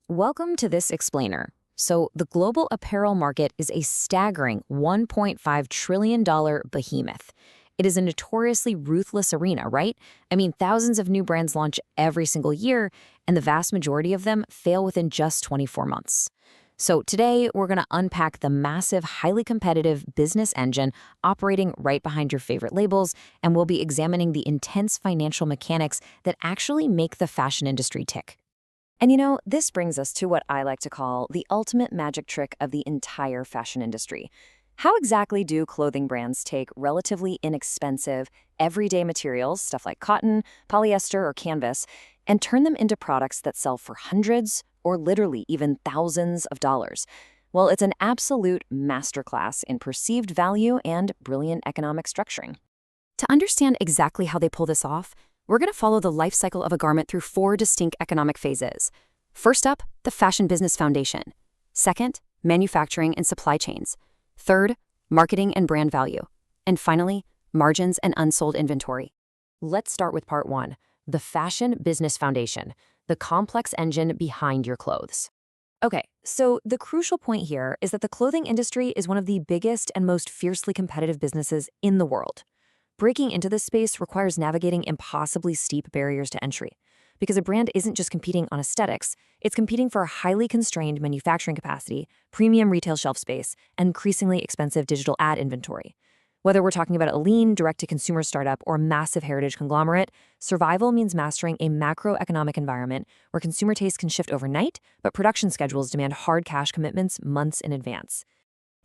Welcome to this explainer. So, the global apparel market is a staggering $1.5 trillion behemoth. It is a notoriously ruthless arena, right? I mean, thousands of new brands launch every single year, and the vast majority of them fail within just 24 months. So, today, we're going to unpack the massive, highly competitive business engine operating right behind your favorite labels, and we'll be examining the intense financial mechanics that actually make the fashion industry tick. And this brings us to what I like to call the ultimate magic trick of the entire fashion industry. How exactly do clothing brands take relatively inexpensive, everyday materials, stuff like cotton, polyester, or canvas, and turn them into products that sell for hundreds or literally even thousands of dollars? Well, it's an absolute masterclass in perceived value and brilliant economic structuring. To understand exactly how they pull this off, we're going to follow the life cycle of a garment through four distinct economic phases. First up, the fashion business foundation. Second, manufacturing and supply chains. Third, marketing and brand value. And finally, margins and unsold inventory. Let's start with part one, the fashion business foundation, the complex engine behind your clothes. Okay, so the crucial point here is that the clothing industry is one of the biggest and most fiercely competitive businesses in the world. Breaking into this space requires navigating impossibly steep barriers to entry, because a brand isn't just competing on aesthetics, it's competing for a highly constrained manufacturing capacity, premium retail shelf space, and increasingly expensive digital ad inventory. Whether we're talking about a lean, direct-to-consumer startup or a massive heritage conglomerate, survival means mastering a macroeconomic environment where consumer tastes can shift overnight, but production schedules demand hard cash commitments months in advance.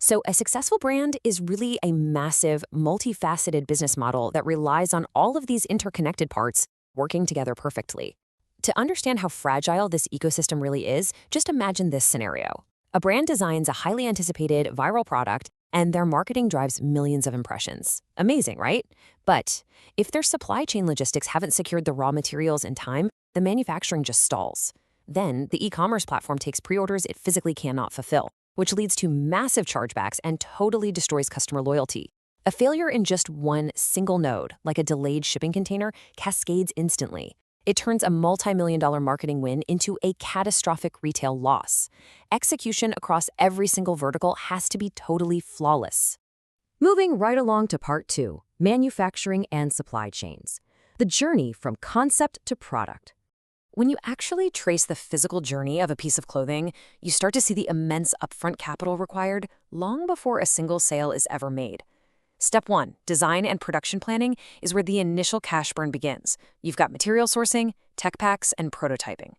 So a successful brand is really a massive, multifaceted business model that relies on all of these interconnected parts working together perfectly. To understand how fragile this ecosystem really is, just imagine this scenario. A brand designs a highly anticipated viral product, and their marketing drives millions of impressions. Amazing, right? But if their supply chain logistics haven't secured the raw materials in time, the manufacturing just stalls. Then the e-commerce platform takes pre-orders it physically cannot fulfill, which leads to massive chargebacks and totally destroys customer loyalty. A failure in just one single node, like a delayed shipping container, cascades instantly. It turns a multi-million-dollar marketing win into a catastrophic retail loss. Execution across every single vertical has to be totally flawless. Moving right along to part two, manufacturing and supply chains. The journey from concept to product. When you actually trace the physical journey of a piece of clothing, you start to see the immense upfront capital required long before a single sale is ever made. Step one, design and production planning, is where the initial cash burn begins. You've got material sourcing, tech packs, and prototyping.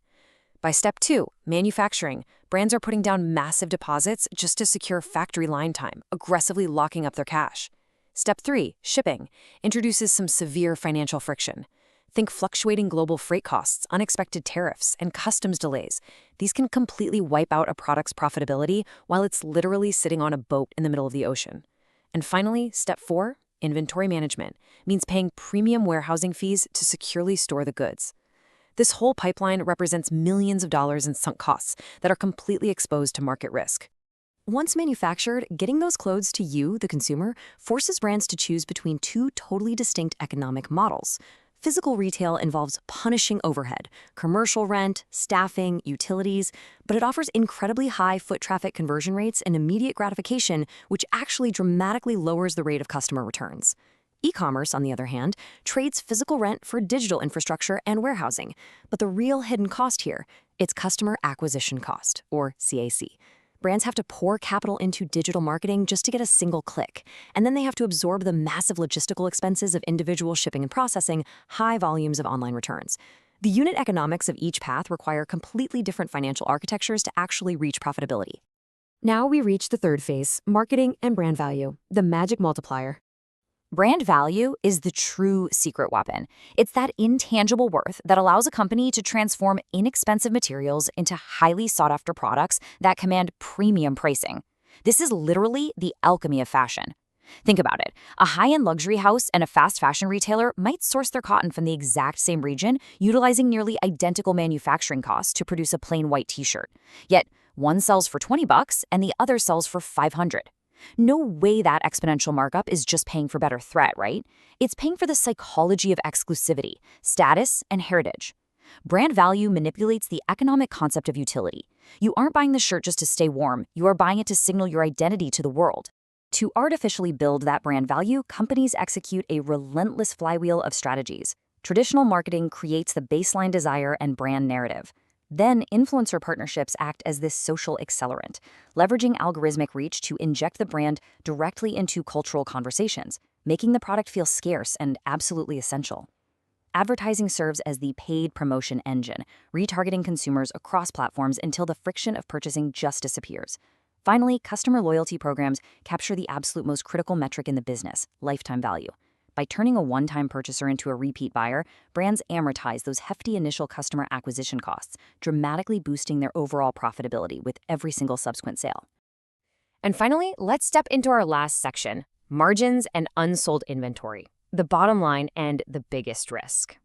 By step two, manufacturing, brands are putting down massive deposits just to secure factory line time, aggressively locking up their cash. Step three, shipping, introduces some severe financial friction. Think fluctuating global freight costs, unexpected tariffs, and customs delays. These can completely wipe out a product's profitability while it's literally sitting on a boat in the middle of the ocean. And finally, step four, inventory management, means paying premium warehousing fees to securely store the goods. This whole pipeline represents millions of dollars in sunk costs that are completely exposed to market risk. Once manufactured, getting those clothes to you, the consumer, forces brands to choose between two totally distinct economic models. Physical retail involves punishing overhead, commercial rent, staffing, utilities, but it offers incredibly high foot traffic conversion rates and immediate gratification, which actually dramatically lowers the rate of customer returns. E-commerce, on the other hand, trades physical rent for digital infrastructure and warehousing, but the real hidden cost here, it's customer acquisition cost, or CAC. Brands have to pour capital into digital marketing just to get a single click, and then they have to absorb the massive logistical expenses of individual shipping and processing, high volumes of online returns. The unit economics of each path require completely different financial architectures to actually reach profitability. Now we reach the third phase, marketing and brand value, the magic multiplier. Brand value is the true secret weapon. It's that intangible worth that allows a company to transform inexpensive materials into highly sought-after products that command premium pricing. This is literally the alchemy of fashion. Think about it. A high-end luxury house and a fast fashion retailer might source their cotton from the exact same region, utilizing nearly identical manufacturing costs to produce a plain white t-shirt. Yet, one sells for $20 and the other sells for $500. No way that exponential markup is just paying for better thread, right? It's paying for the psychology of exclusivity, status, and heritage. Brand value manipulates the economic concept of utility. You aren't buying the shirt just to stay warm, you are buying it to signal your identity to the world. To artificially build that brand value, companies execute a relentless flywheel of strategies. Traditional marketing creates the baseline desire and brand narrative. Then, influencer partnerships act as this social accelerant, leveraging algorithmic reach to inject the brand directly into cultural conversations, making the product feel scarce and absolutely essential. Advertising serves as the paid promotion engine, retargeting consumers across platforms until the friction of purchasing just disappears. Finally, customer loyalty programs capture the absolute most critical metric in the business, lifetime value. By turning a one-time purchaser into a repeat buyer, brands amortize those hefty initial customer acquisition costs, dramatically boosting their overall profitability with every single subsequent sale. And finally, let's step into our last section, margins and unsold inventory, the bottom line and the biggest risk.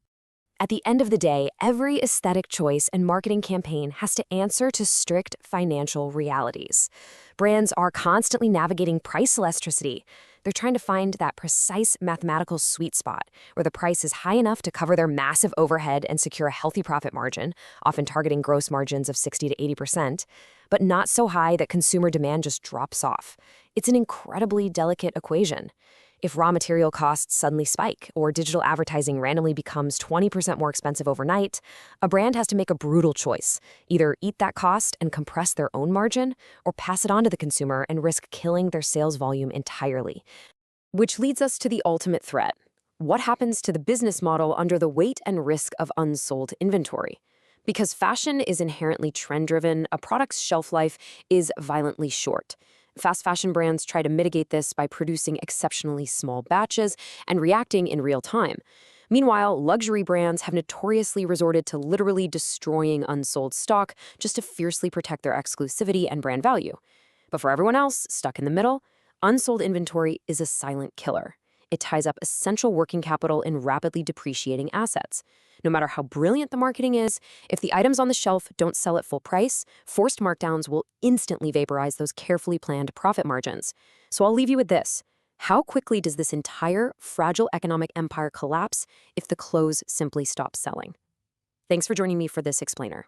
At the end of the day, every aesthetic choice and marketing campaign has to answer to strict financial realities. Brands are constantly navigating price elasticity. They're trying to find that precise mathematical sweet spot where the price is high enough to cover their massive overhead and secure a healthy profit margin, often targeting gross margins of 60 to 80%, but not so high that consumer demand just drops off. It's an incredibly delicate equation. If raw material costs suddenly spike or digital advertising randomly becomes 20% more expensive overnight, a brand has to make a brutal choice. Either eat that cost and compress their own margin, or pass it on to the consumer and risk killing their sales volume entirely. Which leads us to the ultimate threat. What happens to the business model under the weight and risk of unsold inventory? Because fashion is inherently trend-driven, a product's shelf life is violently short. Fast fashion brands try to mitigate this by producing exceptionally small batches and reacting in real time. Meanwhile, luxury brands have notoriously resorted to literally destroying unsold stock just to fiercely protect their exclusivity and brand value. But for everyone else stuck in the middle, unsold inventory is a silent killer. It ties up essential working capital in rapidly depreciating assets. No matter how brilliant the marketing is, if the items on the shelf don't sell at full price, forced markdowns will instantly vaporize those carefully planned profit margins. So I'll leave you with this. How quickly does this entire fragile economic empire collapse if the clothes simply stop selling? Thanks for joining me for this explainer.